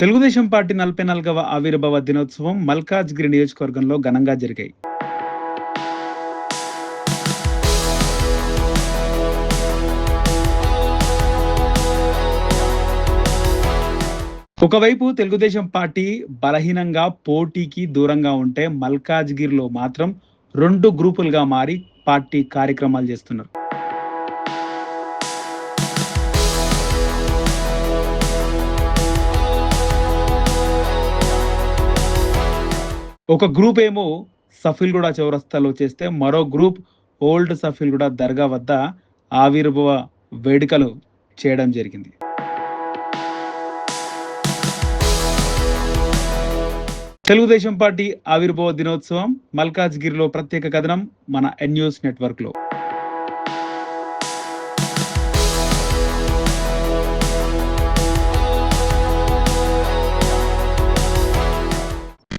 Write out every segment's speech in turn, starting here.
Telugu Desam party 44వ ఆవిర్భావ దినోత్సవం మల్కాజ్గిరి నియోజకవర్గంలో ఘనంగా జరిగాయి. ఒకవైపు తెలుగుదేశం పార్టీ బలహీనంగా పోటీకి దూరంగా ఉంటే మల్కాజ్గిరిలో మాత్రం 2 గ్రూపులుగా మారి పార్టీ కార్యక్రమాలు చేస్తున్నారు. ఒక గ్రూప్ ఏమో సఫీల్గూడ చౌరస్తాలో చేస్తే మరో గ్రూప్ ఓల్డ్ సఫీల్గూడ దర్గా వద్ద ఆవిర్భావ వేడుకలు చేయడం జరిగింది. తెలుగుదేశం పార్టీ ఆవిర్భావ దినోత్సవం మల్కాజ్గిరిలో ప్రత్యేక కథనం మన ఎన్ న్యూస్ నెట్వర్క్ లో.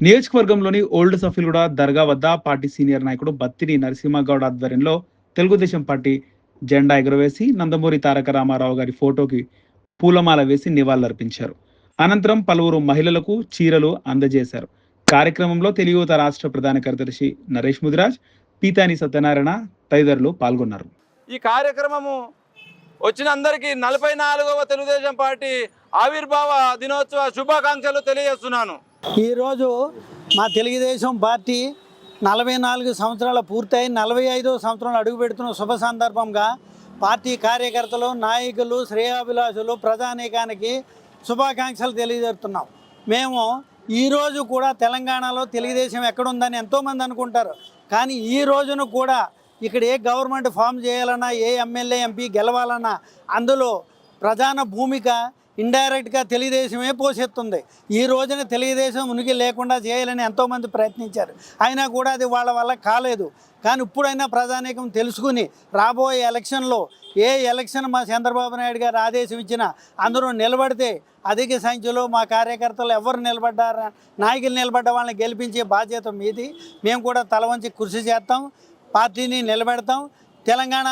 నియోజకవర్గంలోని ఓల్డ్ సఫీల్గూడ దర్గా వద్ద పార్టీ సీనియర్ నాయకుడు బత్తిని నరసింహగౌడ్ ఆధ్వర్యంలో తెలుగుదేశం పార్టీ జెండా ఎగురవేసి నందమూరి తారక రామారావు గారి ఫోటోకి పూలమాల వేసి నివాళులర్పించారు. అనంతరం పలువురు మహిళలకు చీరలు అందజేశారు. కార్యక్రమంలో తెలుగుత రాష్ట్ర ప్రధాన కార్యదర్శి నరేష్ ముదిరాజ్, పీతాని సత్యనారాయణ తదితరులు పాల్గొన్నారు. ఈ కార్యక్రమము వచ్చిన అందరికీ 44వ తెలుగుదేశం పార్టీ ఆవిర్భావ దినోత్సవ శుభాకాంక్షలు తెలియజేస్తున్నాను. ఈరోజు మా తెలుగుదేశం పార్టీ 44 సంవత్సరాలు పూర్తయి 45వ సంవత్సరంలో అడుగుపెడుతున్న శుభ సందర్భంగా పార్టీ కార్యకర్తలు, నాయకులు, శ్రేయాభిలాషులు, ప్రజానీకానికి శుభాకాంక్షలు తెలియజేస్తున్నాం. మేము ఈరోజు కూడా తెలంగాణలో తెలుగుదేశం ఎక్కడుందని ఎంతోమంది అనుకుంటారు. కానీ ఈ రోజును కూడా ఇక్కడ ఏ గవర్నమెంట్ ఫామ్ చేయాలన్నా, ఏ ఎమ్మెల్యే ఎంపీ గెలవాలన్నా అందులో ప్రధాన భూమిక ఇండైరెక్ట్గా తెలుగుదేశమే పోషిస్తుంది. ఈ రోజున తెలుగుదేశం ఉనికి లేకుండా చేయాలని ఎంతోమంది ప్రయత్నించారు. అయినా కూడా అది వాళ్ళ వల్ల కాలేదు. కానీ ఇప్పుడైనా ప్రజానీకం తెలుసుకుని రాబోయే ఎలక్షన్లో ఏ ఎలక్షన్ మా చంద్రబాబు నాయుడు గారు ఆదేశం ఇచ్చినా అందరూ నిలబడితే అధిక సంఖ్యలో మా కార్యకర్తలు ఎవరు నిలబడ్డారా, నాయకులు నిలబడ్డ వాళ్ళని గెలిపించే బాధ్యత మీది. మేము కూడా తల వంచి కృషి చేస్తాం, పార్టీని నిలబెడతాం, తెలంగాణ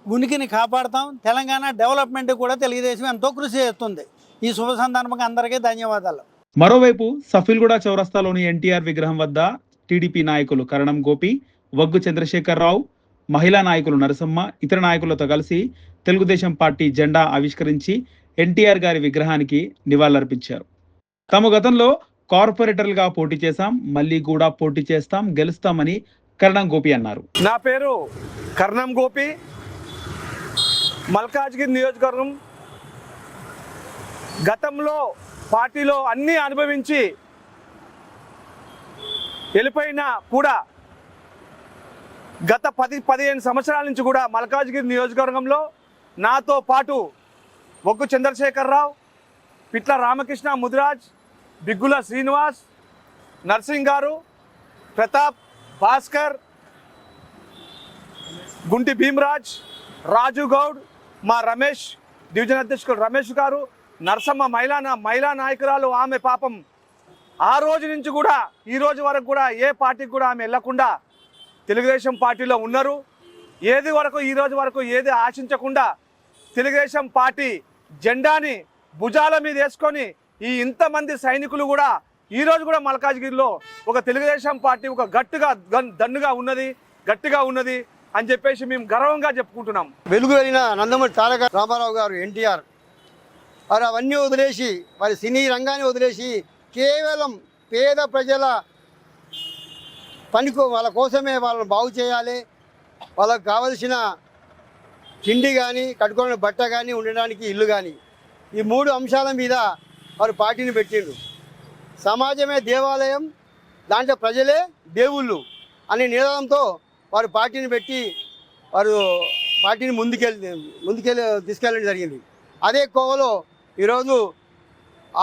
ఉనికిని కాపాడుతాం. తెలంగాణ డెవలప్మెంట్ కూడా తెలుగుదేశం ఎంతో కృషి చేస్తుంది. ఈ శుభ సందర్భంగా అందరికీ ధన్యవాదాలు. మరోవైపు సఫీల్గూడ చౌరస్తాలోని ఎన్టీఆర్ విగ్రహం వద్ద టీడీపీ నాయకులు కరణం గోపి, వగ్గు చంద్రశేఖరరావు, మహిళా నాయకులు నరసమ్మ, ఇతర నాయకులతో కలిసి తెలుగుదేశం పార్టీ జెండా ఆవిష్కరించి ఎన్టీఆర్ గారి విగ్రహానికి నివాళులర్పించారు. తాము గతంలో కార్పొరేటర్లుగా పోటీ చేశాం, మళ్ళీ కూడా పోటీ చేస్తాం, గెలుస్తామని కరణం గోపి అన్నారు. నా పేరు కరణం గోపి, మల్కాజ్గిరి నియోజకవర్గం. గతంలో పార్టీలో అన్నీ అనుభవించి వెళ్ళిపోయినా కూడా గత 10-15 సంవత్సరాల నుంచి కూడా మల్కాజ్గిరి నియోజకవర్గంలో నాతో పాటు వగ్గు చంద్రశేఖరరావు, పిట్ల రామకృష్ణ ముదిరాజ్, బిగ్గుల శ్రీనివాస్, నర్సింగ్ గారు, ప్రతాప్, భాస్కర్, గుంటి భీమరాజ్, రాజు గౌడ్, మా రమేష్, డివిజన్ అధ్యక్షుడు రమేష్ గారు, నరసమ్మ మహిళా నాయకురాలు. ఆమె పాపం ఆ రోజు నుంచి కూడా ఈ రోజు వరకు కూడా ఏ పార్టీకి కూడా ఆమె వెళ్లకుండా తెలుగుదేశం పార్టీలో ఉన్నారు. ఏది వరకు ఈ రోజు వరకు ఏది ఆశించకుండా తెలుగుదేశం పార్టీ జెండాని భుజాల మీద వేసుకొని ఈ ఇంతమంది సైనికులు కూడా ఈ రోజు కూడా మల్కాజ్గిరిలో ఒక తెలుగుదేశం పార్టీ ఒక గట్టిగా ఉన్నది అని చెప్పేసి మేము గర్వంగా చెప్పుకుంటున్నాం. వెలుగు వెళ్ళిన నందమూరి తారక రామారావు గారు, ఎన్టీఆర్ వారు అవన్నీ వదిలేసి, వారి సినీ రంగాన్ని వదిలేసి కేవలం పేద ప్రజల వాళ్ళ కోసమే వాళ్ళని బాగు చేయాలి, వాళ్ళకు కావలసిన తిండి కానీ, కట్టుకోవడానికి బట్ట కానీ, ఉండడానికి ఇల్లు కానీ, ఈ 3 అంశాల మీద వారు పార్టీని పెట్టిండ్రు. సమాజమే దేవాలయం, దాంట్లో ప్రజలే దేవుళ్ళు అనే నినాదంతో వారు పార్టీని పెట్టి వారు పార్టీని తీసుకెళ్ళడం జరిగింది. అదే కోవలో ఈరోజు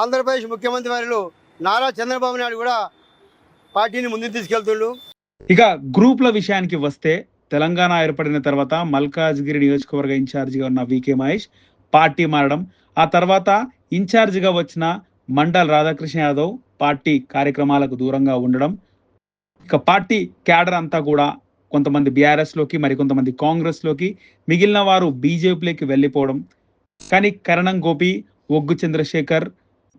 ఆంధ్రప్రదేశ్ ముఖ్యమంత్రి వారిలో నారా చంద్రబాబు నాయుడు కూడా పార్టీని ముందుకు తీసుకెళ్తుండు. ఇక గ్రూప్ల విషయానికి వస్తే, తెలంగాణ ఏర్పడిన తర్వాత మల్కాజ్గిరి నియోజకవర్గ ఇన్ఛార్జిగా ఉన్న వికే మహేష్ పార్టీ మారడం, ఆ తర్వాత ఇన్ఛార్జిగా వచ్చిన మండల్ రాధాకృష్ణ యాదవ్ పార్టీ కార్యక్రమాలకు దూరంగా ఉండడం, ఇక పార్టీ క్యాడర్ అంతా కూడా కొంతమంది బీఆర్ఎస్లోకి, మరికొంతమంది కాంగ్రెస్లోకి, మిగిలిన వారు బీజేపీలోకి వెళ్ళిపోవడం. కానీ కరణం గోపి, ఒగ్గు చంద్రశేఖర్,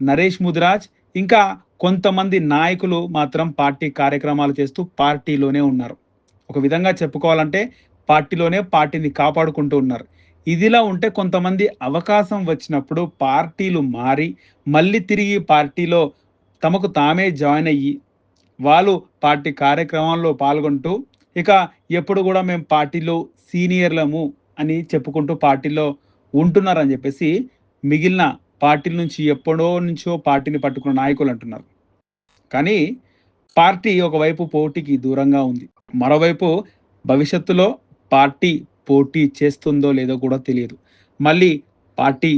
నరేష్ ముదిరాజ్ ఇంకా కొంతమంది నాయకులు మాత్రం పార్టీ కార్యక్రమాలు చేస్తూ పార్టీలోనే ఉన్నారు. ఒక విధంగా చెప్పుకోవాలంటే పార్టీలోనే పార్టీని కాపాడుకుంటూ ఉన్నారు. ఇదిలా ఉంటే కొంతమంది అవకాశం వచ్చినప్పుడు పార్టీలు మారి మళ్ళీ తిరిగి పార్టీలో తమకు తామే జాయిన్ అయ్యి వాళ్ళు పార్టీ కార్యక్రమాల్లో పాల్గొంటూ ఇక ఎప్పుడు కూడా మేము పార్టీలో సీనియర్లము అని చెప్పుకుంటూ పార్టీలో ఉంటున్నారని చెప్పేసి మిగిలిన పార్టీల నుంచి ఎప్పుడో నుంచో పార్టీని పట్టుకున్న నాయకులు అంటున్నారు. కానీ పార్టీ ఒకవైపు పోటీకి దూరంగా ఉంది, మరోవైపు భవిష్యత్తులో పార్టీ పోటీ చేస్తుందో లేదో కూడా తెలియదు. మళ్ళీ పార్టీ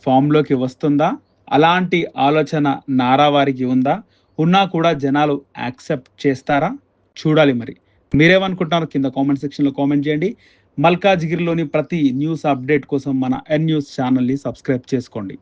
ఫామ్లోకి వస్తుందా, అలాంటి ఆలోచన నారా వారికి ఉందా, ఉన్నా కూడా జనాలు యాక్సెప్ట్ చేస్తారా చూడాలి. మరి మీరేమనుకుంటున్నారు కింద కామెంట్ సెక్షన్లో కామెంట్ చేయండి. మల్కాజ్గిరిలోని ప్రతి న్యూస్ అప్డేట్ కోసం మన ఎన్ న్యూస్ ఛానల్ని సబ్స్క్రైబ్ చేసుకోండి.